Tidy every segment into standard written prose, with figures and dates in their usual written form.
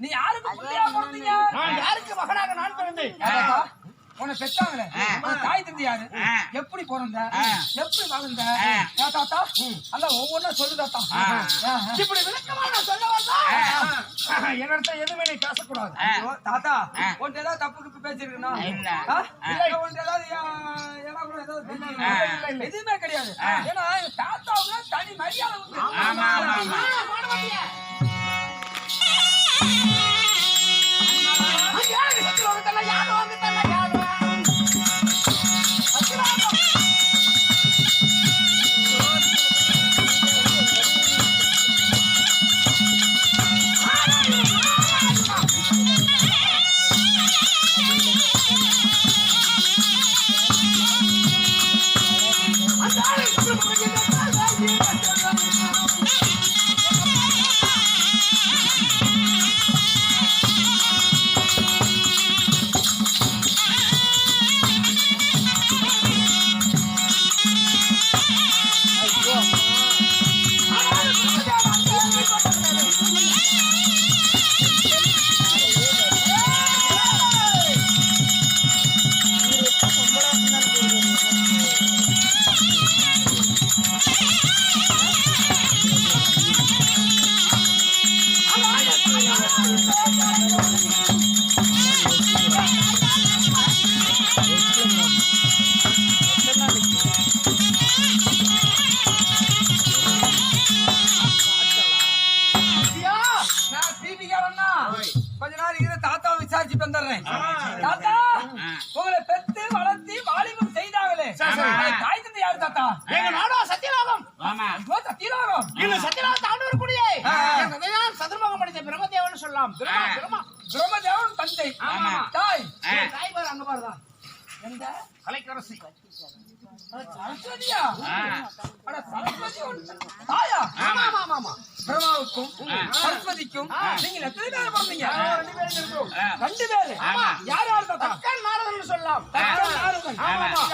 நீ யாருக்கு மகனாக நான் பிறந்தேன்? உன்னை பெற்றாங்களே தாய் தந்தை யாரு? எப்படி பிறந்த, எப்படி வளர்ந்த? தாத்தா அல்ல ஒவ்வொன்னா சொல்லு தாத்தா. இப்படி விளக்கமா நான் சொல்ல வந்தா என்னிடத்த எதுவுமே நீ பேசக்கூடாது. தாத்தா உன்ட்டு ஏதாவது தப்புக்கு பேசிருக்கா? உன்ட்டு ஏதாவது எதுவுமே கிடையாது. ஏன்னா தாத்தாவுக்கு தனி மரியாதை உண்டு. கொஞ்ச நாள் இரு, தாத்தாவை விசாரிச்சுட்டு வந்துடுறேன். தாத்தா உங்களை பெத்து வளர்த்தி வாலிபம் செய்தாங்களே தாய் தந்தை யாரு தாத்தா? எங்க நாடோ சத்தியலோகம். சத்தியலோகம் இல்ல, சத்தியலோகத்தை ஆண்டு வரக்கூடிய சதுர்முகம் படித்த பிரம்மதேவன் சொல்லலாம். பிரம்மதேவன் தந்தை. தாய் தாய் பாரு, அங்க பாருதான் எந்த கலைக்கரசி சரஸ்வதியா? தாயா? பிரம்மாவுக்கும் சரஸ்வதிக்கும் நீங்க எத்தனை பேர் பிறந்தீங்க? 2 பேரு. யார் யார் தாத்தா? நாரதன் சொல்லலாம்.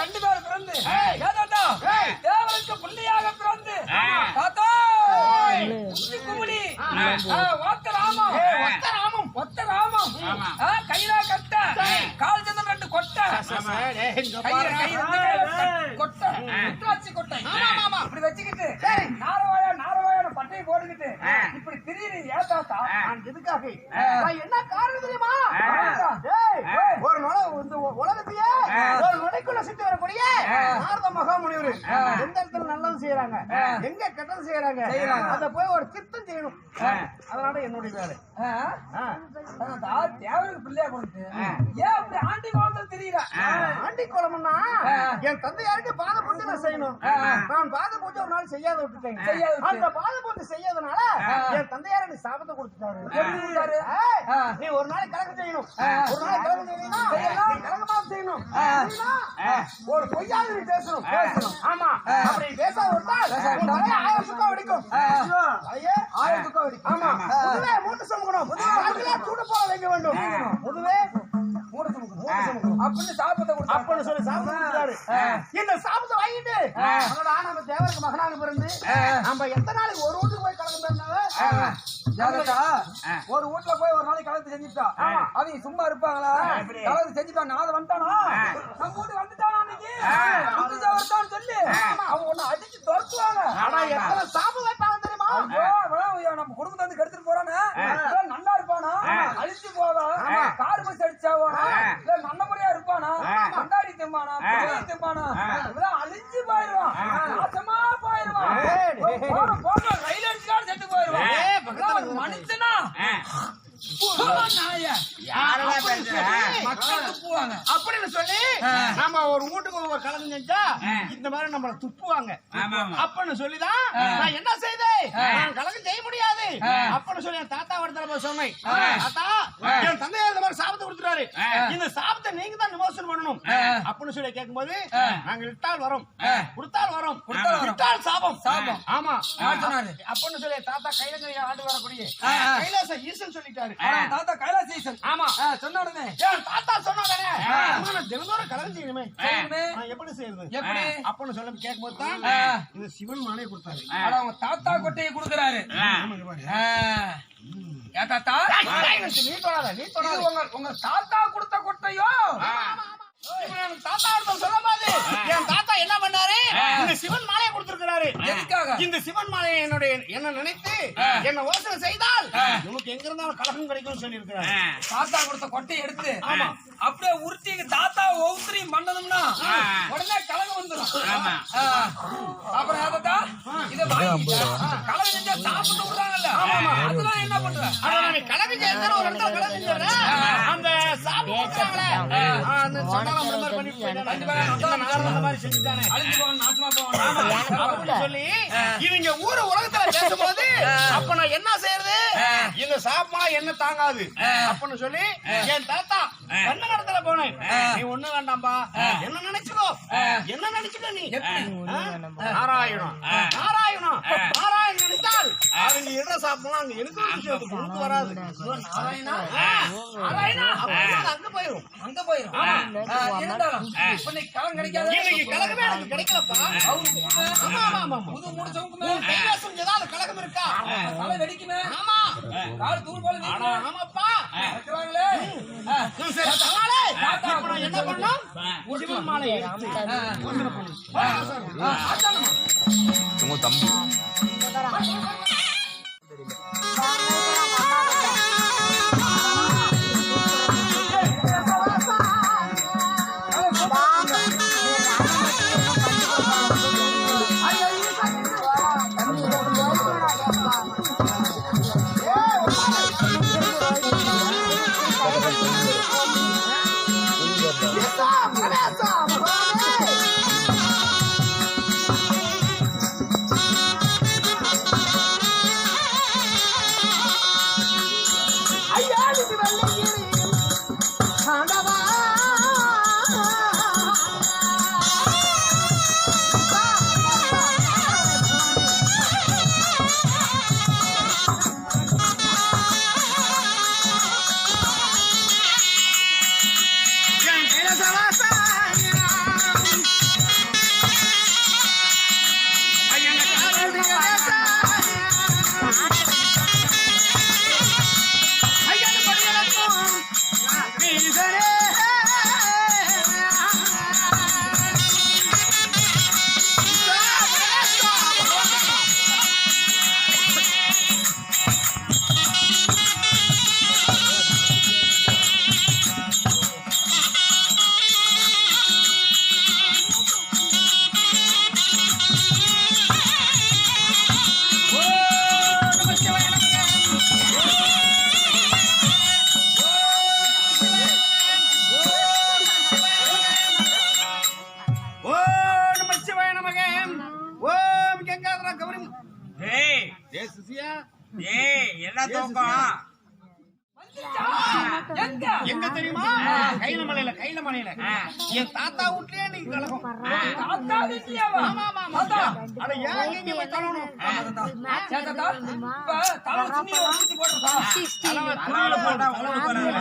2 பேர் பிறந்து தாத்தா தேவனுக்கு புள்ளியாக பிறந்து தாத்தா குமுடி ஒத்த ராமம் கையில கட்ட கால் சந்தம் 2 கொட்டை கொட்டை இப்படி வச்சுக்கிட்டு நாரவாயான பட்டையை போட்டுக்கிட்டு இப்படி திடீர்னு ஏத்தாத்தா எதுக்காக என்ன காரணம் தெரியுமா? ஒரு உலகத்தையே உலகத்துல சுத்தி வரக்கூடிய நாரத மகாமுனிவர் எந்த இடத்துல நல்லது செய்யறாங்க எங்க கெட்டது செய்யறாங்க அத போய் ஒரு திருத்தம் செய்யணும். அதனால என்னுடைய வேலை தேவருக்கு பிள்ளையா கொடுத்து ஏன் அப்படி ஆண்டி கோலத்துல தெரியல? ஆண்டி கோலம்னா என் தந்தையாருக்கு பாத பூஜை நான் செய்யணும். நான் பாத பூஜை ஒரு நாள் செய்யாத விட்டுட்டேன். அந்த பாத பூஜை செய்யாதனால என் தந்தையார் எனக்கு சாபத்தை கொடுத்துட்டாரு. நீ ஒரு நாள் கலகம் செய்யணும். ஒரு நாள் கலகம் செய்யணும்னா கலகமாக செய்யணும். ஒரு பொய்யாவது நீ பேசணும். ஆமா, அப்படி பேசாத விட்டால் உன் தலையை 1000 சுக்கா வெடிக்கும். தலையே 1000 சுக்கா வெடிக்கும். ஆமா, முதவே மூட்டை சுமக்கணும். முதவே சூடு போல வைக்க வேண்டும். முதவே மூட்டை சுமக்கணும் அப்படின்னு சாபத்தை கொடுத்தாரு. அப்படின்னு சொல்லி சாபத்தை கொடுத்தாரு. இந்த சாபத்தை வாங்கிட்டு அவனோட நம்ம தேவருக்கு மகனாக பிறந்து நம்ம எத்தனை நாளைக்கு ஒரு வீட்டுக்கு போய் கலந்து இருந்தாலும் ஒரு வீட்டுல போய் ஒரு நாளைக்கு கலந்து செஞ்சுட்டா அவங்க சும்மா இருப்பாங்களா? கலந்து செஞ்சுட்டான் நாளை வந்துட்டானா நம்ம வீட்டு வந்துட்டானா அன்னைக்கு சொல்லி அவங்க ஒண்ணு அடிச்சு துரத்துவாங்க. ஆனா எத்தனை சாபம் வைப்பாங்க தெரியுமா? நம்ம குடும்பத்தை வந்து கெடுத்துட்டு போறானே நல்லா இருப்பானா? அழிச்சு போவான். கார் பஸ் அடிச்சாவானா? இல்ல நல்ல முறையா இருப்பானா? கொண்டாடி திம்பானா? திம்பானா? இதெல்லாம் அழிஞ்சு போயிருவான். நாசமா போயிருவான். போக ரயில் அடிச்சுதான் செத்து போயிருவான். மனுஷனா அப்படின்னு சொல்லி நம்ம ஒரு வீட்டுக்கு ஒரு கலந்து செஞ்சா இந்த மாதிரி நம்மள துப்புவாங்க. அப்படின்னு சொல்லிதான் நான் என்ன செய்தேன், நான் கலகம் செய்ய முடியாது அப்படின்னு சொல்லி என் தாத்தா இடத்துல போய் சொன்னேன். தாத்தா, என் தந்தையார் இந்த மாதிரி சாபத்தை கொடுத்துட்டாரு, இந்த சாபத்தை நீங்க தான் நிமோசனம் பண்ணணும் அப்படின்னு சொல்லி கேட்கும்போது நாங்க இட்டால் வரோம், கொடுத்தால் வரோம், விட்டால் சாபம். ஆமா அப்படின்னு சொல்லி தாத்தா கையில ஆண்டு வரக்கூடிய கைலாச ஈசன் சொல்லிட்டாரு. தாத்தா கைலாச ஈசன். ஆமா, சொன்ன உடனே தாத்தா சொன்ன உடனே தினந்தோறும் கலகம் செய்யணுமே, எப்படி செய்யறது எப்படி அப்படின்னு சொல்லி கேட்கும்போது தான் இந்த சிவன் மாலையை கொடுத்தாரு. அவங்க தாத்தா கொட்டையை கொடுக்குறாரு. தாத்தா நீ தொடாத, நீ தொடாத. உங்க தாத்தா கொடுத்த கொட்டையோ? தாத்தா சொல்ல மாதிரி என் தாத்தா என்ன பண்ணாரு, இந்த சிவன் மாலையை கொடுத்திருக்கிறாரு. எதுக்காக? இந்த சிவன் மாலையை என்ன நினைத்து என்ன யோசனை செய்தால் உனக்கு எங்க இருந்தாலும் கலகம் கிடைக்கும் சொல்லி இருக்கிறாரு. தாத்தா கொடுத்த கொட்டையை எடுத்து அப்படியே உருட்டி தாத்தா ஒவ்வொருத்தரையும் பண்ணணும்னா உடனே கலகம் வந்துடும். அப்புறம் தாத்தா இதை கலகம் செஞ்சா சாப்பிட்டு விடுறாங்கல்ல, அதெல்லாம் என்ன பண்ற? கலகம் செய்யற ஒரு இடத்துல கலகம் செஞ்சா அந்த சாப்பிட்டு சொல்லி இவங்க ஊரு உலகத்துல பேசும்போது அப்ப நான் என்ன செய்யறது, இந்த சாப்பா என்ன தாங்காது அப்படின்னு சொல்லி என் தாத்தா கண்ண கடத்துல போனேன். நீ ஒண்ணு வேண்டாம்பா, என்ன நினைச்சுக்கோ, என்ன நினைச்சுக்கோ, நீ நாராயணம் நாராயணம் நாராயணன் நினைத்தால் அவங்க இட சாப்பிடலாம், அங்க எனக்கு வராது. நாராயணா நாராயணா அங்க போயிரும், அங்க போயிரும். கலம் கிடைக்காது, கலகமே எனக்கு கிடைக்கலப்பா. ஆமா ஆமா ஆமா, புது முடிச்சவங்க கைலாசம் ஏதாவது கலகம் இருக்கா? தலை வெடிக்குமே. ஆமா, கால் தூள் போல நீங்க. ஆமாப்பா வைக்கறாங்களே. சரி என்ன பண்ணோம், சிவன் மாலை தம்பி என்ன தூக்கம் எங்க எங்க தெரியுமா? கைல மலையில என் தாத்தா வீட்லயே நீ கலகம். தாத்தா வீட்லயாவா? ஆமா ஆமா தாத்தா. அட ஏன் நீங்க போய் கலவணும்? தாத்தா இப்ப தலை துணி வச்சு போடுறதா? துணியில போட்டா உழவு போறாங்க.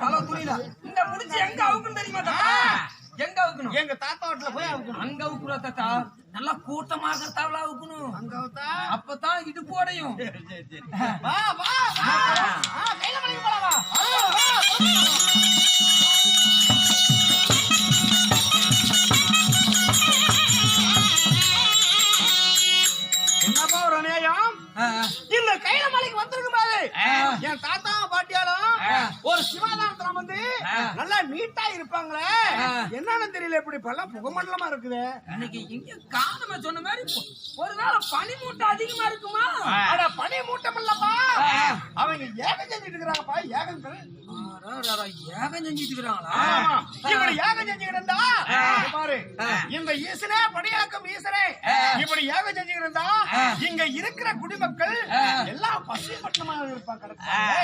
தலை துணியில இந்த முடிச்சு எங்க அவுக்குன்னு தெரியுமா தாத்தா? எங்க அவுக்கணும்? எங்க தாத்தா வீட்ல போய் அவுக்கணும். அங்க அவுக்குறா தாத்தா. நல்லா கூட்டமா இருக்கிறதாவளா அவுக்கணும். அங்க அவுத்தா அப்பதான் இடுப்பு உடையும். வா வா வா. கைல மலைக்கு போலாம் வா. என்னப்பா ஒரு அநியாயம்? இந்த கைல மலைக்கு வந்திருக்கும் பாரு. என் தாத்தா பாட்டியாலும் ஒரு சிவாதானத்துல வந்து நல்லா நீட்டா இருப்பாங்களே. என்னன்னு தெரியல, இப்படி பல புகமண்டலமா இருக்குது. இன்னைக்கு இங்க காணுமே சொன்ன மாதிரி ஒருவேளை பனி மூட்டை அதிகமா இருக்குமா? அட பனி மூட்டம் இல்லப்பா, அவங்க ஏகம் செஞ்சுட்டு இருக்கிறாங்கப்பா. ஏகம் ஏகம் செஞ்சுட்டு இருக்கிறாங்களா? இப்படி ஏகம் செஞ்சுக்கிட்டு இருந்தா பாரு, இந்த ஈசனே படியாக்கும் ஈசனே இப்படி ஏகம் செஞ்சுக்கிட்டு இருந்தா இங்க இருக்கிற குடிமக்கள் எல்லாம் பசி பட்டமா இருப்பாங்க,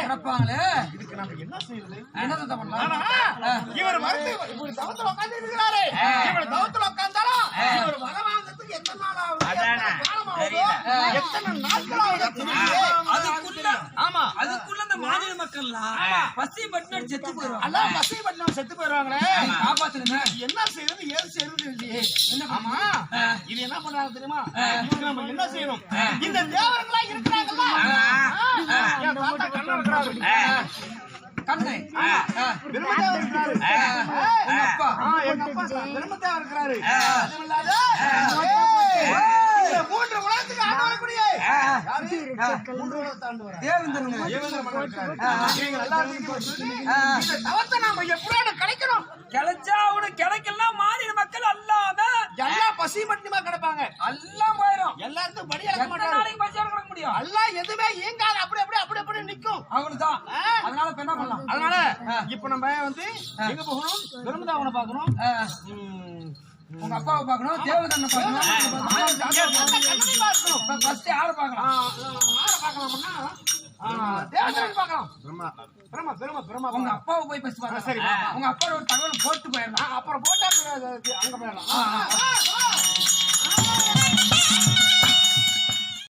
கிடப்பாங்களே. இதுக்கு நம்ம என்ன செய்யறது? என்ன பண்ணலாம்? இவர் வந்து இப்படி தவத்துல உட்கார்ந்து இருக்கிறாரு. இவர் தவத்துல உட்கார்ந்தாலும் இவர் வரவாங்கிறதுக்கு எத்தனை நாள் ஆகுது? எத்தனை நாட்கள் ஆகுது? ஆமா, அதுக்குள்ள இந்த மாநில மக்கள்லாம் பசி பட்டினி செத்து போயிருவாங்க. எல்லாம் பசி பட்டினம் செத்து போயிருவாங்களே. காப்பாத்துங்க. என்ன செய்யறது ஏது செய்யறது? ஆமா, இது என்ன பண்றாங்க தெரியுமா? இது நம்ம என்ன செய்யணும்? இந்த தேவர்களா இருக்கிறாங்கல்ல, என் தாத்தா கண்ணா இருக்கிறாரு, கண்ணு பிரம்மதேவர் இருக்கிறாரு, எங்க அப்பா எங்க அப்பா பிரம்மதேவர் இருக்கிறாரு. அதுமில்லாத இந்த மூன்று உலகத்துக்கு ஆண்டு வரக்கூடிய யாரு? மூன்று உலகத்தை ஆண்டு வர தேவேந்திரனுங்க. தேவேந்திர மன்னன் இருக்கிறாரு. நீங்க எல்லாரும் சொல்லி இந்த தவத்தை நாம எப்படியாவது கிடைக்கணும். கிடைச்சா அவனுக்கு கிடைக்கலாம். மாநில மக்கள் அல்லாம எல்லாம் பசி பட்டினிமா கிடப்பாங்க. எல்லாம் போயிடும். எல்லாருக்கும் படி இழக்க எத்தனை மாட்டாங்க. நாளைக்கு பசியோட கிடக்க முடியும்? எல்லாம் எதுவுமே இயங்காது, அப்படி நிக்கும். அவனுதான். அதனால இப்ப என்ன பண்ணலாம்? அதனால இப்ப நம்ம வந்து எங்க போகணும்? பிரம்மதாவனை பார்க்கணும், உங்க அப்பாவை பார்க்கணும், தேவதண்ணை பார்க்கணும், ஃபர்ஸ்ட் யாரை பார்க்கலாம்? ஆற பார்க்கலாம்னா தேவதரன் பார்க்கலாம். பிரம்மா பிரம்மா பிரம்மா உங்க அப்பாவை போய் ஃபர்ஸ்ட் பாருங்க. சரி, உங்க அப்பா ஒரு தகவல் போட்டு போயிடலாம். அப்புறம் போட்டா அங்க போயிடலாம்.